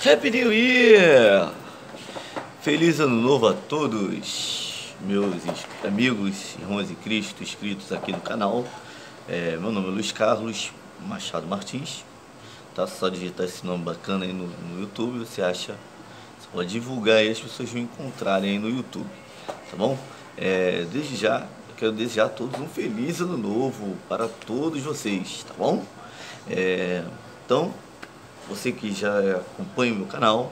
Happy New Year! Feliz Ano Novo a todos, meus amigos, irmãos em Cristo, inscritos aqui no canal. Meu nome é Luiz Carlos Machado Martins, tá? Só digitar esse nome bacana aí no YouTube, você acha, você pode divulgar aí, as pessoas vão encontrarem aí no YouTube, tá bom? Desde já, eu quero desejar a todos um feliz Ano Novo para todos vocês, tá bom? Então, você que já acompanha o meu canal,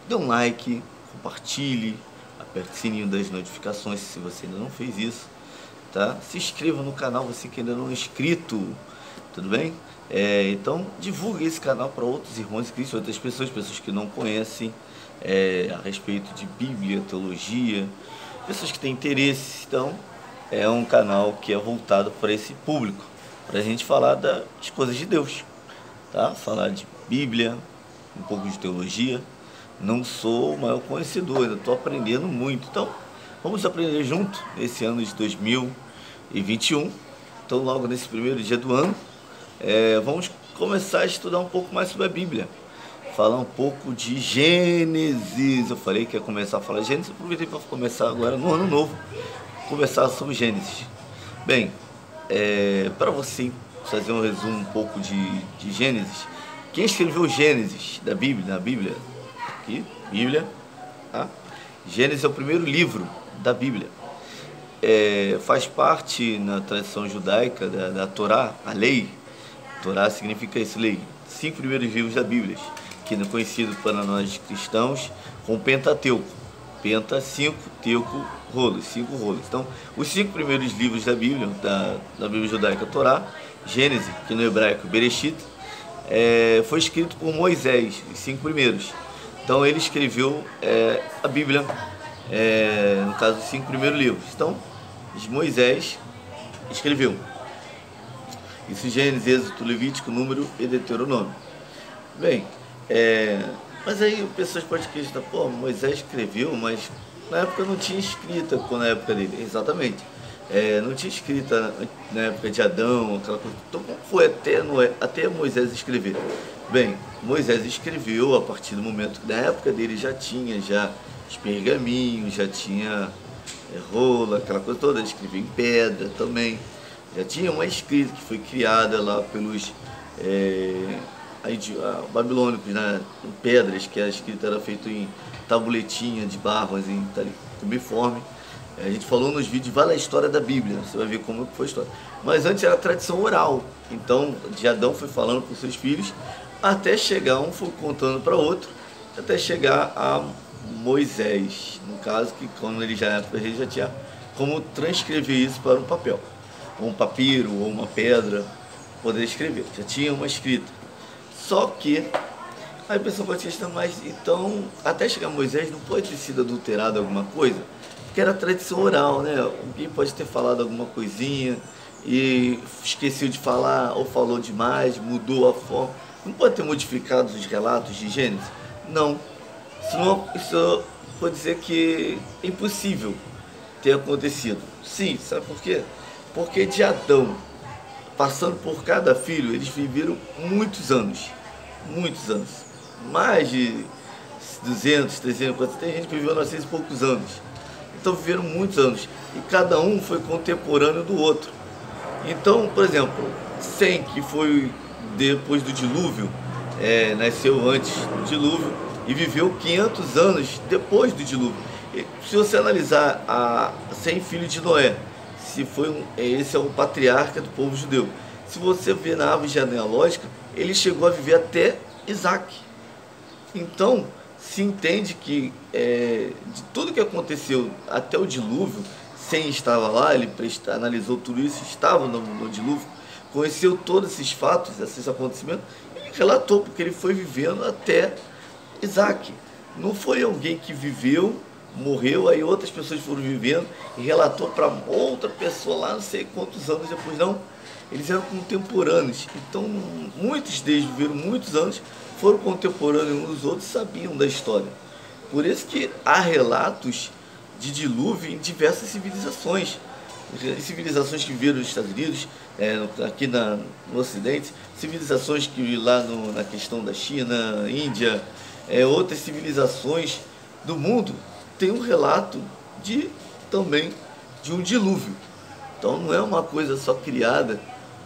dê um like, compartilhe, aperte o sininho das notificações se você ainda não fez isso, tá? Se inscreva no canal, você que ainda não é inscrito, tudo bem? Então divulgue esse canal para outros irmãos em Cristo, outras pessoas que não conhecem a respeito de Bíblia, teologia, pessoas que têm interesse. Então é um canal que é voltado para esse público, para a gente falar das coisas de Deus, tá? Falar de Bíblia, um pouco de teologia. Não sou o maior conhecedor, ainda estou aprendendo muito. Então, vamos aprender junto nesse ano de 2021. Então, logo nesse primeiro dia do ano, vamos começar a estudar um pouco mais sobre a Bíblia. Falar um pouco de Gênesis. Eu falei que ia começar a falar de Gênesis, aproveitei para começar agora no ano novo, conversar sobre Gênesis. Bem, para você fazer um resumo um pouco de Gênesis, quem escreveu Gênesis da Bíblia, na Bíblia? Aqui, Bíblia, tá? Gênesis é o primeiro livro da Bíblia. Faz parte na tradição judaica da Torá, a lei. Torá significa isso, lei. 5 primeiros livros da Bíblia, que é conhecido para nós cristãos como Pentateuco. Penta, 5, teuco, rolos, 5 rolos. Então, os 5 primeiros livros da Bíblia, da Bíblia judaica, Torá, Gênesis, que no hebraico Bereshit, foi escrito por Moisés, os 5 primeiros. Então ele escreveu a Bíblia, no caso, os 5 primeiros livros. Então, Moisés escreveu isso: Gênesis, Êxodo, Levítico, Número e Deuteronômio. Bem, mas aí pessoas podem questionar, pô, Moisés escreveu, mas na época não tinha escrita, na época dele. Exatamente. Não tinha escrita na época de Adão, aquela coisa. Então, como foi até Moisés escrever? Bem, Moisés escreveu a partir do momento que na época dele já tinha os pergaminhos, já tinha rola, aquela coisa toda, ele escrevia em pedra também. Já tinha uma escrita que foi criada lá pelos babilônicos, né, em pedras, que a escrita era feita em tabuletinha de barro, assim, cubiforme. A gente falou nos vídeos, vale a história da Bíblia, você vai ver como foi a história. Mas antes era tradição oral, então de Adão foi falando com seus filhos, até chegar, um foi contando para outro, até chegar a Moisés, no caso, que quando ele já tinha como transcrever isso para um papel, ou um papiro, ou uma pedra, poder escrever, já tinha uma escrita. Só que, aí a pessoa pode questionar, mas então, até chegar a Moisés, não pode ter sido adulterado alguma coisa? Porque era tradição oral, né? Alguém pode ter falado alguma coisinha e esqueceu de falar, ou falou demais, mudou a forma. Não pode ter modificado os relatos de Gênesis? Não. Isso pode dizer que é impossível ter acontecido. Sim, sabe por quê? Porque de Adão, passando por cada filho, eles viveram muitos anos. Muitos anos. Mais de 200, 300, 400, tem gente que viveu 900 e poucos anos. Então viveram muitos anos e cada um foi contemporâneo do outro. Então, por exemplo, Sem, que foi depois do dilúvio, nasceu antes do dilúvio e viveu 500 anos depois do dilúvio. E, se você analisar Sem, filho de Noé, esse é o patriarca do povo judeu. Se você ver na árvore genealógica, ele chegou a viver até Isaac. Então, se entende que de tudo que aconteceu até o dilúvio, Sem estava lá, ele analisou tudo isso, estava no dilúvio, conheceu todos esses fatos, esses acontecimentos, e relatou, porque ele foi vivendo até Isaac. Não foi alguém que viveu, morreu, aí outras pessoas foram vivendo e relatou para outra pessoa lá, não sei quantos anos depois, não. Eles eram contemporâneos, então muitos deles viveram muitos anos, foram contemporâneos uns dos outros, sabiam da história. Por isso que há relatos de dilúvio em diversas civilizações. as civilizações que viram os Estados Unidos, aqui no Ocidente, civilizações que lá na questão da China, Índia, outras civilizações do mundo, tem um relato também de um dilúvio. Então não é uma coisa só criada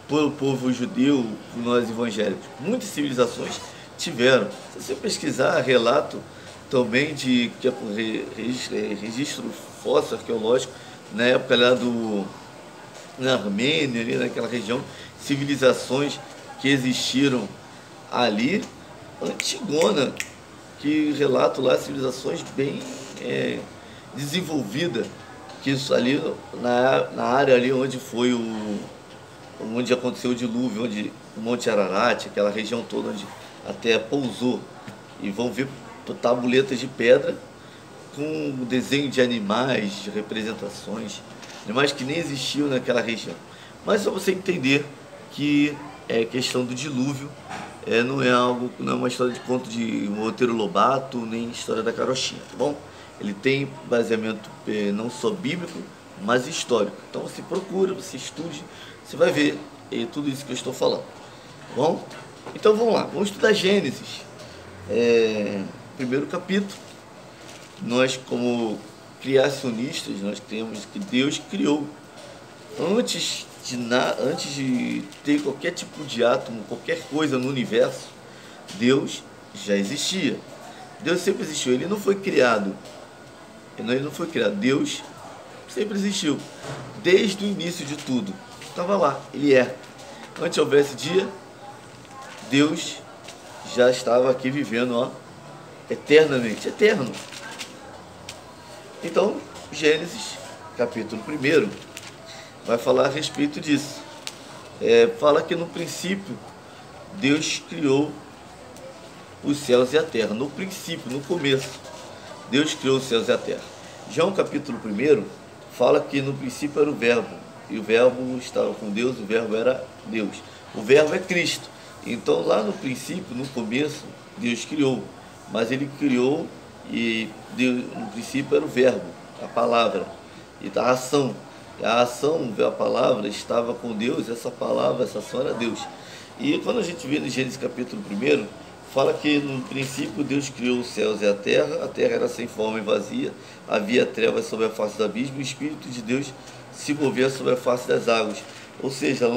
pelo povo judeu, por nós evangélicos. Muitas civilizações tiveram. Se você pesquisar, relato também de registro fóssil arqueológico, na época lá na Armênia, ali naquela região, civilizações que existiram ali, antigona, que relato lá civilizações bem desenvolvidas, que isso ali na área ali onde foi onde aconteceu o dilúvio, onde o Monte Ararat, aquela região toda onde a Terra pousou, e vão ver tabuletas de pedra com desenho de animais, de representações, animais que nem existiam naquela região. Mas só você entender que questão do dilúvio, não é uma história de conto de Monteiro Lobato, nem história da carochinha, tá bom? Ele tem baseamento não só bíblico, mas histórico. Então você procura, você estude, você vai ver tudo isso que eu estou falando, tá bom? Então vamos lá, vamos estudar Gênesis, primeiro capítulo. Nós, como criacionistas, nós cremos que Deus criou antes de ter qualquer tipo de átomo, qualquer coisa no universo. Deus já existia. Deus sempre existiu. Ele não foi criado. Deus sempre existiu. Desde o início de tudo. Estava lá. Ele é. Antes houvesse dia, Deus já estava aqui vivendo, eternamente. Eterno. Então, Gênesis, capítulo 1, vai falar a respeito disso. Fala que no princípio, Deus criou os céus e a terra. No princípio, no começo, Deus criou os céus e a terra. João, capítulo 1, fala que no princípio era o Verbo, e o Verbo estava com Deus, o Verbo era Deus. O Verbo é Cristo. Então, lá no princípio, no começo, Deus criou, mas Ele criou, e Deus, no princípio era o Verbo, a palavra, e a ação. A ação, a palavra, estava com Deus, essa palavra, essa ação era Deus. E quando a gente vê no Gênesis capítulo 1, fala que no princípio Deus criou os céus e a terra era sem forma e vazia, havia trevas sobre a face do abismo, e o Espírito de Deus se movia sobre a face das águas. Ou seja,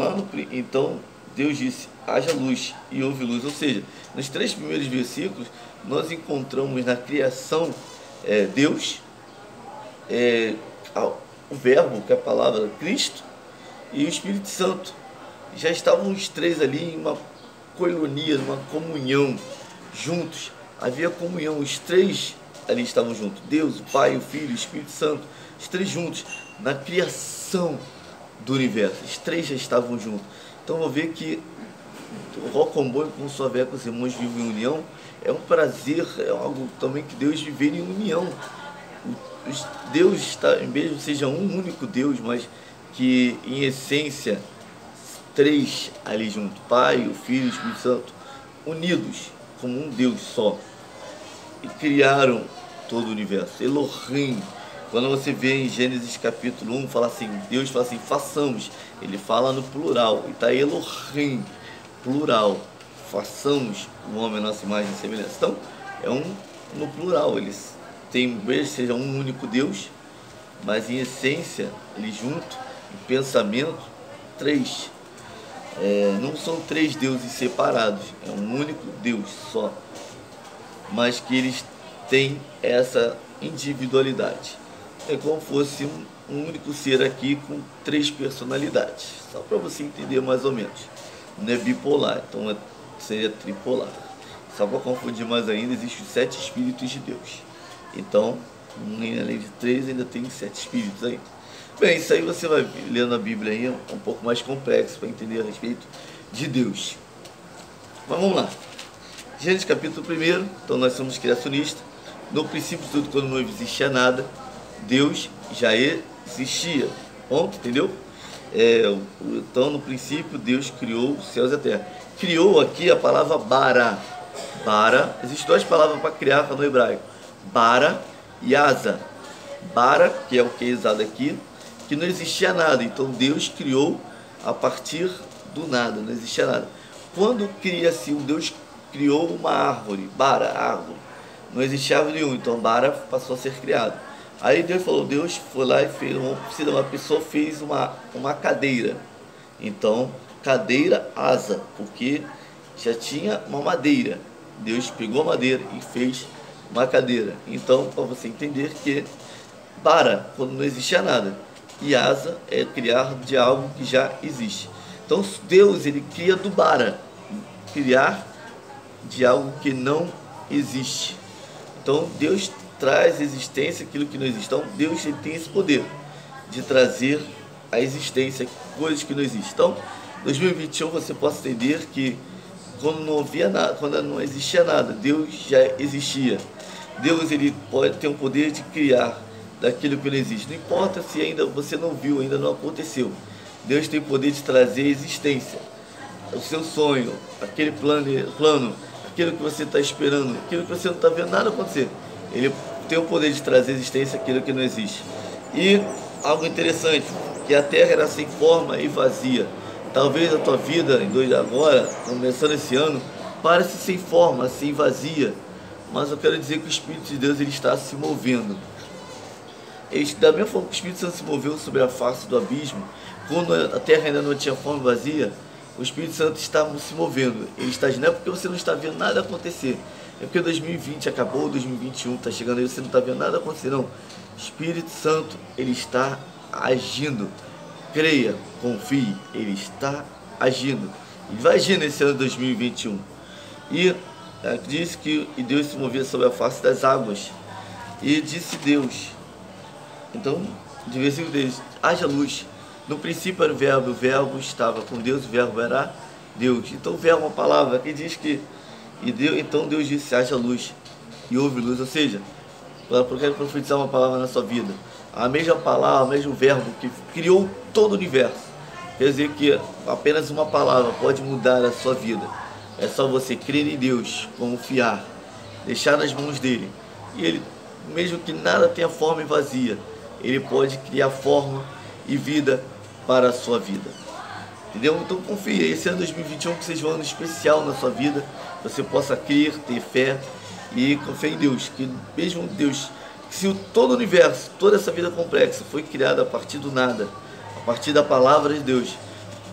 então Deus disse, haja luz, e houve luz. Ou seja, nos 3 primeiros versículos, nós encontramos na criação Deus, o Verbo, que é a palavra Cristo, e o Espírito Santo. Já estavam os 3 ali em uma coinonia, numa comunhão, juntos. Havia comunhão, os 3 ali estavam juntos. Deus, o Pai, o Filho, o Espírito Santo, os 3 juntos, na criação do universo. Os 3 já estavam juntos. Então vou ver que o Rocambole com sua véia, com os irmãos vivem em união, é um prazer, é algo também que Deus viver em união. Deus está, mesmo seja um único Deus, mas que em essência 3 ali junto, Pai, o Filho e o Espírito Santo, unidos como um Deus só, e criaram todo o universo. Elohim, quando você vê em Gênesis capítulo 1, Deus fala assim, façamos, ele fala no plural, e está Elohim, plural, façamos o homem a nossa imagem e semelhança. Então, no plural, eles tem, mesmo seja um único Deus, mas em essência, eles juntos, em pensamento, 3. Não são 3 deuses separados, é um único Deus só, mas que eles têm essa individualidade. É como se fosse um único ser aqui com 3 personalidades, só para você entender mais ou menos. Não é bipolar, então seria tripolar. Só para confundir mais ainda, existem 7 espíritos de Deus. Então, além de 3, ainda tem 7 espíritos aí. Bem, isso aí você vai lendo a Bíblia aí, é um pouco mais complexo para entender a respeito de Deus. Mas vamos lá. Gênesis capítulo 1, então nós somos criacionistas. No princípio de tudo, quando não existia nada, Deus já existia. Ponto, entendeu? Então, no princípio, Deus criou os céus e a terra. Criou aqui a palavra bara. Bara, existem 2 palavras para criar no hebraico. Bara e asa. Bara, que é o que é usado aqui, que não existia nada. Então Deus criou a partir do nada, não existia nada. Quando cria-se, Deus criou uma árvore, bara, árvore. Não existia árvore nenhuma, então bara passou a ser criado. Aí Deus falou, Deus foi lá e fez, uma pessoa fez uma cadeira. Então, cadeira, asa, porque já tinha uma madeira. Deus pegou a madeira e fez uma cadeira. Então, para você entender que bara, quando não existia nada, e asa é criar de algo que já existe. Então, Deus, ele cria do bara, criar de algo que não existe. Então, Deus traz existência aquilo que não existe. Então, Deus, ele tem esse poder de trazer a existência coisas que não existem. Então, 2021 você possa entender que quando não havia nada, quando não existia nada, Deus já existia. Deus, ele pode ter o poder de criar daquilo que não existe. Não importa se ainda você não viu, ainda não aconteceu. Deus tem o poder de trazer existência. O seu sonho, aquele plano, aquilo que você está esperando, aquilo que você não está vendo nada acontecer. Ele tem o poder de trazer existência aquilo que não existe. E algo interessante, que a terra era sem forma e vazia. Talvez a tua vida, agora, começando esse ano, pareça sem forma, assim, vazia. Mas eu quero dizer que o Espírito de Deus, ele está se movendo. Da mesma forma que o Espírito Santo se moveu sobre a face do abismo, quando a terra ainda não tinha forma vazia, o Espírito Santo está se movendo. Ele está agindo, não é porque você não está vendo nada acontecer. É porque 2020 acabou, 2021 está chegando aí, você não está vendo nada acontecer, não. O Espírito Santo, ele está agindo. Creia, confie, ele está agindo. Ele vai agir nesse ano de 2021. E diz que Deus se movia sobre a face das águas. E disse Deus. Então, de versículo deles, haja luz. No princípio era o verbo estava com Deus, o verbo era Deus. Então o verbo é uma palavra que diz que então Deus disse, haja luz, e houve luz. Ou seja, eu quero profetizar uma palavra na sua vida. A mesma palavra, o mesmo verbo que criou todo o universo. Quer dizer que apenas uma palavra pode mudar a sua vida. É só você crer em Deus, confiar, deixar nas mãos dele. E ele, mesmo que nada tenha forma e vazia, ele pode criar forma e vida para a sua vida. Entendeu? Então confia, esse ano 2021 que seja um ano especial na sua vida, você possa crer, ter fé e confiar em Deus, que mesmo Deus, se todo o universo, toda essa vida complexa foi criada a partir do nada, a partir da palavra de Deus,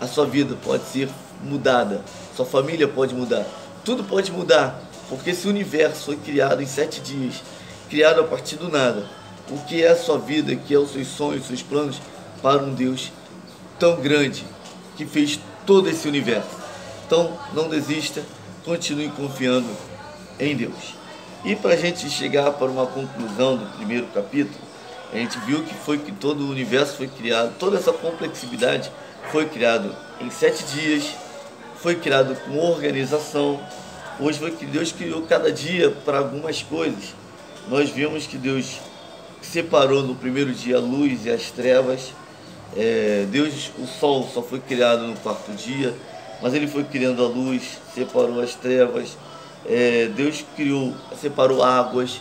a sua vida pode ser mudada, sua família pode mudar, tudo pode mudar, porque esse universo foi criado em 7 dias, criado a partir do nada. O que é a sua vida, o que é os seus sonhos, os seus planos para um Deus tão grande que fez todo esse universo. Então não desista, continue confiando em Deus. E para a gente chegar para uma conclusão do primeiro capítulo, a gente viu que foi que todo o universo foi criado, toda essa complexidade foi criado em 7 dias, foi criado com organização. Hoje foi que Deus criou cada dia para algumas coisas. Nós vimos que Deus separou no primeiro dia a luz e as trevas. O sol só foi criado no 4º dia, mas ele foi criando a luz, separou as trevas. Deus separou águas,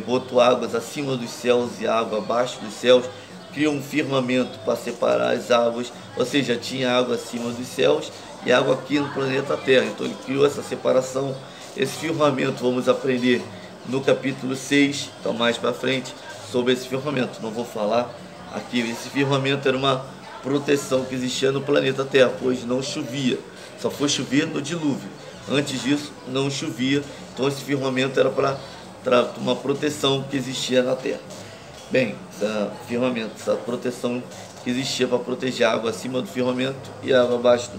botou águas acima dos céus e água abaixo dos céus, criou um firmamento para separar as águas, ou seja, tinha água acima dos céus e água aqui no planeta Terra. Então ele criou essa separação, esse firmamento. Vamos aprender no capítulo 6, então mais para frente, sobre esse firmamento. Não vou falar aqui. Esse firmamento era uma proteção que existia no planeta Terra, pois não chovia, só foi chover no dilúvio. Antes disso não chovia, então esse firmamento era para uma proteção que existia na Terra. Bem, essa proteção que existia para proteger a água acima do firmamento e a água abaixo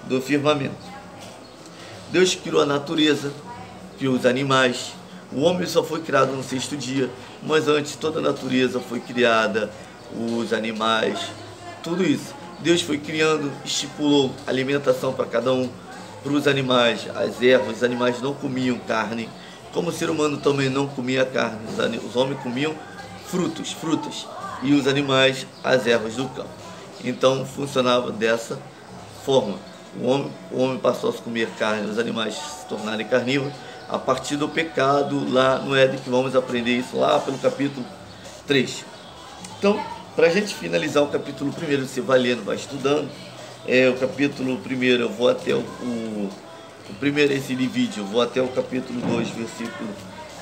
do firmamento. Deus criou a natureza, criou os animais. O homem só foi criado no 6º dia, mas antes toda a natureza foi criada, os animais, tudo isso. Deus foi criando, estipulou alimentação para cada um, para os animais, as ervas. Os animais não comiam carne, como o ser humano também não comia carne. Os homens comiam frutas, e os animais as ervas do campo. Então funcionava dessa forma. O homem passou a comer carne, os animais se tornarem carnívoros a partir do pecado lá no Éden, que vamos aprender isso lá pelo capítulo 3. Então Para a gente finalizar o capítulo 1, você vai lendo, vai estudando. O capítulo 1, eu vou até o primeiro, esse vídeo, eu vou até o capítulo 2, versículo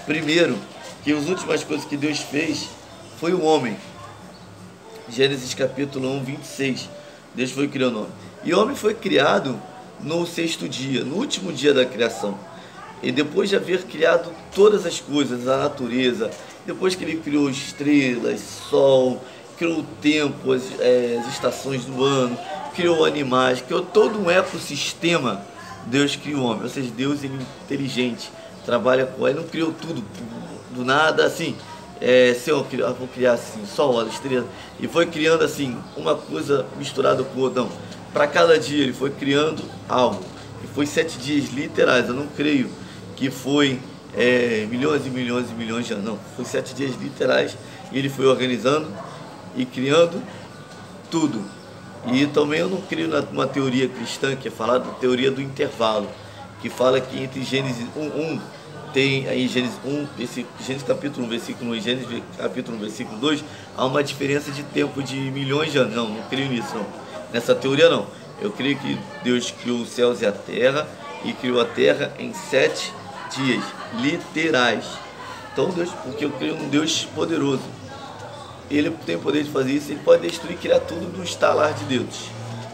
1, que as últimas coisas que Deus fez foi o homem. Gênesis capítulo 1, 26. Deus foi criando o homem. E o homem foi criado no 6º dia, no último dia da criação. E depois de haver criado todas as coisas, a natureza, depois que ele criou estrelas, sol, criou o tempo, as estações do ano, criou animais, criou todo um ecossistema, Deus criou o homem. Ou seja, Deus, ele é inteligente, trabalha com ele, não criou tudo do nada, assim, vou criar assim, sol, estrela, e foi criando assim, uma coisa misturada com outra. Não, para cada dia ele foi criando algo, e foi 7 dias literais, eu não creio que foi milhões e milhões e milhões de anos, não, foi 7 dias literais, e ele foi organizando e criando tudo. E também eu não creio numa teoria cristã que é falada da teoria do intervalo, que fala que entre Gênesis 1, tem aí Gênesis 1, Gênesis capítulo 1, versículo 1 e Gênesis capítulo 1, versículo 2, há uma diferença de tempo de milhões de anos. Não, não creio nisso, não. Nessa teoria não. Eu creio que Deus criou os céus e a terra, e criou a terra em 7 dias, literais. Então Deus, porque eu creio num Deus poderoso. Ele tem o poder de fazer isso, ele pode destruir e criar tudo no estalar de dedos.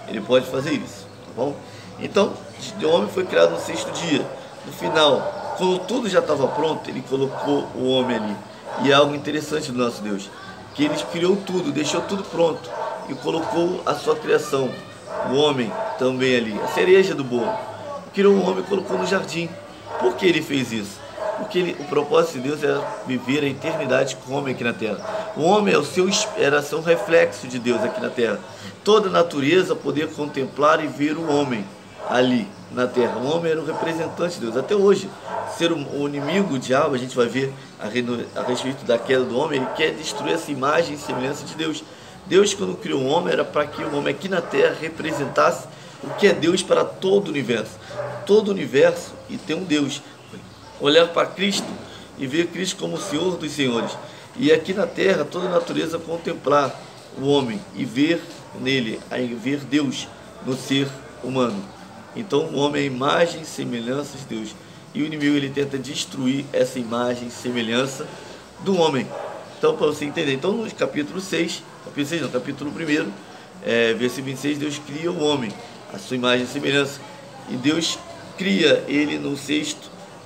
Ele pode fazer isso, tá bom? Então, o homem foi criado no 6º dia. No final, quando tudo já estava pronto, ele colocou o homem ali. E é algo interessante do nosso Deus, que ele criou tudo, deixou tudo pronto e colocou a sua criação, o homem também ali, a cereja do bolo. Criou o homem e colocou no jardim. Por que ele fez isso? Porque o propósito de Deus era viver a eternidade com o homem aqui na terra. O homem era ser um reflexo de Deus aqui na terra. Toda a natureza poder contemplar e ver o homem ali na terra. O homem era o representante de Deus. Até hoje, ser o inimigo, o diabo, a gente vai ver a respeito da queda do homem, ele quer destruir essa imagem e semelhança de Deus. Deus, quando criou o homem, era para que o homem aqui na terra representasse o que é Deus para todo o universo. Todo o universo e tem um Deus. Olhar para Cristo e ver Cristo como o Senhor dos Senhores. E aqui na terra, toda a natureza contemplar o homem e ver nele, ver Deus no ser humano. Então o homem é a imagem e semelhança de Deus. E o inimigo, ele tenta destruir essa imagem e semelhança do homem. Então, para você entender, então no capítulo 6, capítulo 1, versículo 26, Deus cria o homem, a sua imagem e semelhança. E Deus cria ele no 6º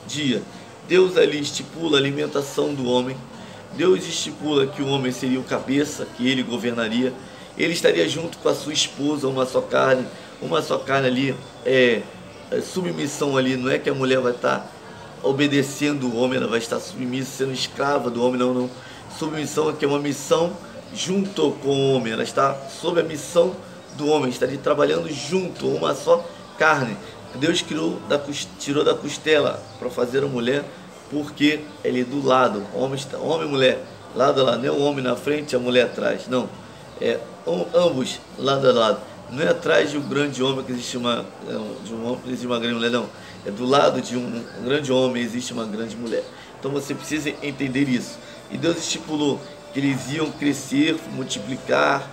dia. Deus ali estipula a alimentação do homem. Deus estipula que o homem seria o cabeça, que ele governaria. Ele estaria junto com a sua esposa, uma só carne ali, submissão ali. Não é que a mulher vai estar obedecendo o homem, ela vai estar submissa, sendo escrava do homem, não. Submissão aqui é uma missão junto com o homem, ela está sob a missão do homem, estaria trabalhando junto, uma só carne. Deus tirou da costela para fazer a mulher, porque ele do lado, homem e mulher, lado a lado, não é o homem na frente e a mulher atrás, não, ambos lado a lado, não é atrás de um grande homem que existe de um homem que existe uma grande mulher, não, é do lado de um grande homem existe uma grande mulher. Então você precisa entender isso. E Deus estipulou que eles iam crescer, multiplicar,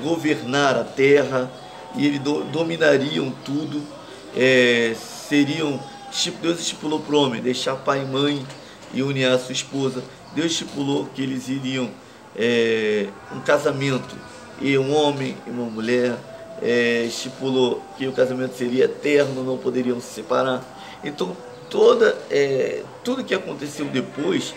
governar a terra, e eles dominariam tudo. Deus estipulou para o homem deixar pai e mãe e unir a sua esposa. Deus estipulou que eles iriam um casamento, e um homem e uma mulher. Estipulou que o casamento seria eterno, não poderiam se separar. Então tudo que aconteceu depois,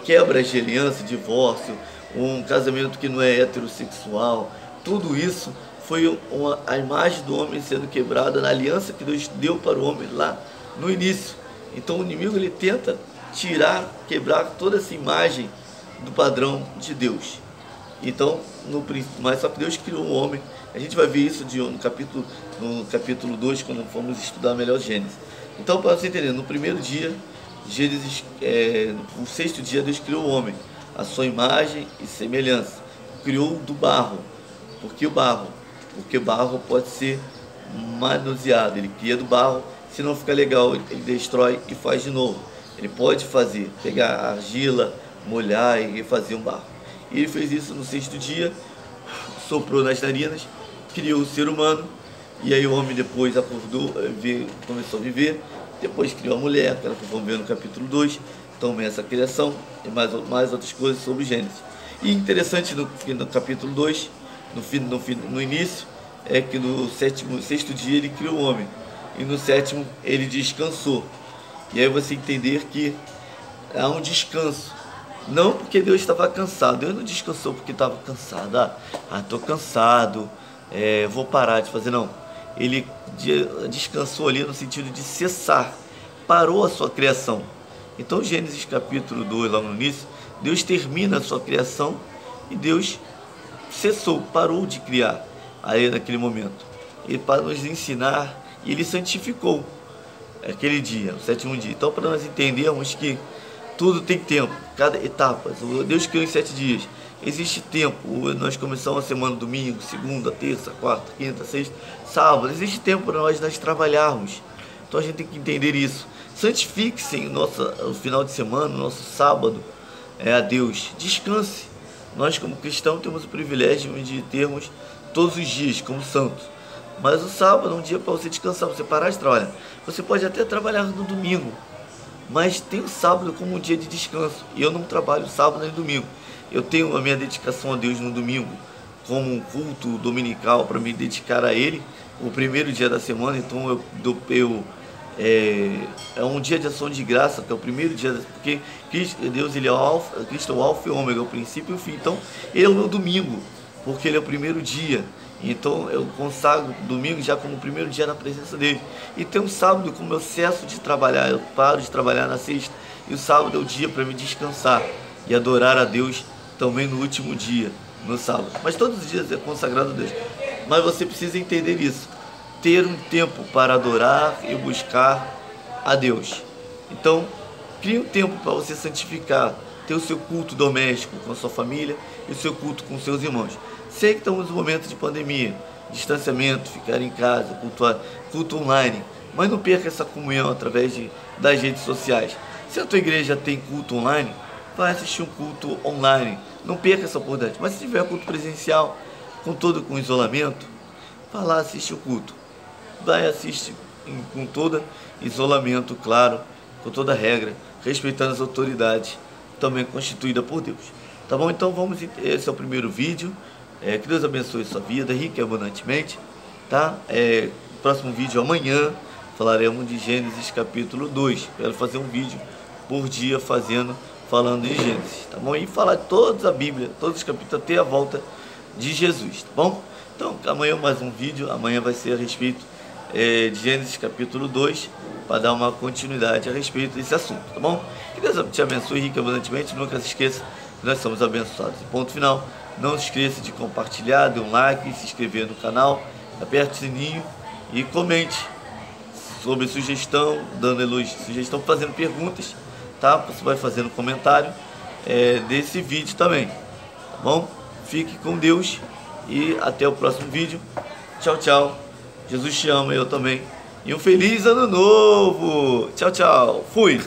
quebra de aliança, divórcio, um casamento que não é heterossexual, tudo isso foi a imagem do homem sendo quebrada na aliança que Deus deu para o homem lá no início. Então o inimigo, ele tenta quebrar toda essa imagem do padrão de Deus. Então, mas só que Deus criou o homem. A gente vai ver isso no capítulo 2, quando formos estudar melhor Gênesis. Então, para você entender, no primeiro dia, no 6º dia, Deus criou o homem, a sua imagem e semelhança. Criou do barro. Por que o barro? Porque o barro pode ser manuseado. Ele cria do barro, se não fica legal, ele destrói e faz de novo. Ele pode pegar a argila, molhar e refazer um barro. E ele fez isso no 6º dia. soprou nas narinas, criou o ser humano, e aí o homem depois acordou, começou a viver, depois criou a mulher, que vamos ver no capítulo 2, também essa criação, e mais outras coisas sobre Gênesis. E interessante no capítulo 2, no início, é que no sexto dia ele criou o homem, e no sétimo ele descansou. E aí você entender que há um descanso. Não porque Deus estava cansado. Deus não descansou porque estava cansado. Estou cansado, vou parar de fazer. Não. Ele descansou ali no sentido de cessar. Parou a sua criação. Então, Gênesis capítulo 2, lá no início, Deus termina a sua criação e Deus cessou, parou de criar aí naquele momento. E para nos ensinar, e Ele santificou aquele dia, o sétimo dia. Então, para nós entendermos que tudo tem tempo, cada etapa. Deus criou em 7 dias. Existe tempo. Nós começamos a semana domingo, segunda, terça, quarta, quinta, sexta, sábado. Existe tempo para nós trabalharmos. Então a gente tem que entender isso. Santifique-se no final de semana, no nosso sábado, a Deus. Descanse. Nós como cristãos temos o privilégio de termos todos os dias como santos. Mas o sábado é um dia para você descansar, você parar de trabalhar. Você pode até trabalhar no domingo, mas tem o sábado como um dia de descanso. E eu não trabalho sábado nem domingo. Eu tenho a minha dedicação a Deus no domingo, como um culto dominical para me dedicar a Ele, o primeiro dia da semana. Então é um dia de ação de graça, que é o primeiro dia, porque Deus, Ele é o Alfa, Cristo é o Alfa e o Ômega, o princípio e o fim. Então Ele é o meu domingo, porque Ele é o primeiro dia. Então eu consagro o domingo já como o primeiro dia na presença dele. E tem um sábado, como eu cesso de trabalhar, eu paro de trabalhar na sexta, e o sábado é o dia para me descansar e adorar a Deus também no último dia, no sábado. Mas todos os dias é consagrado a Deus. Mas você precisa entender isso, ter um tempo para adorar e buscar a Deus. Então crie um tempo para você santificar, ter o seu culto doméstico com a sua família e o seu culto com seus irmãos. Sei que estamos no momento de pandemia, distanciamento, ficar em casa, culto online, mas não perca essa comunhão através das redes sociais. Se a tua igreja tem culto online, vai assistir um culto online, não perca essa oportunidade. Mas se tiver culto presencial, com isolamento, vá lá assistir o culto. Vai assistir com todo isolamento, claro, com toda regra, respeitando as autoridades, também constituída por Deus. Tá bom? Então esse é o primeiro vídeo. Que Deus abençoe sua vida, rica e abundantemente, tá? Próximo vídeo amanhã, falaremos de Gênesis capítulo 2. Quero fazer um vídeo por dia falando de Gênesis, tá bom? E falar de toda a Bíblia, todos os capítulos até a volta de Jesus, tá bom? Então, amanhã mais um vídeo, amanhã vai ser a respeito de Gênesis capítulo 2, para dar uma continuidade a respeito desse assunto, tá bom? Que Deus te abençoe rica e abundantemente, nunca se esqueça que nós somos abençoados. E ponto final. Não se esqueça de compartilhar, dê um like, se inscrever no canal, aperte o sininho e comente sobre sugestão, dando elogio, sugestão, fazendo perguntas, tá? Você vai fazendo comentário desse vídeo também, tá bom? Fique com Deus e até o próximo vídeo. Tchau, tchau. Jesus te ama, eu também. E um feliz ano novo. Tchau, tchau. Fui.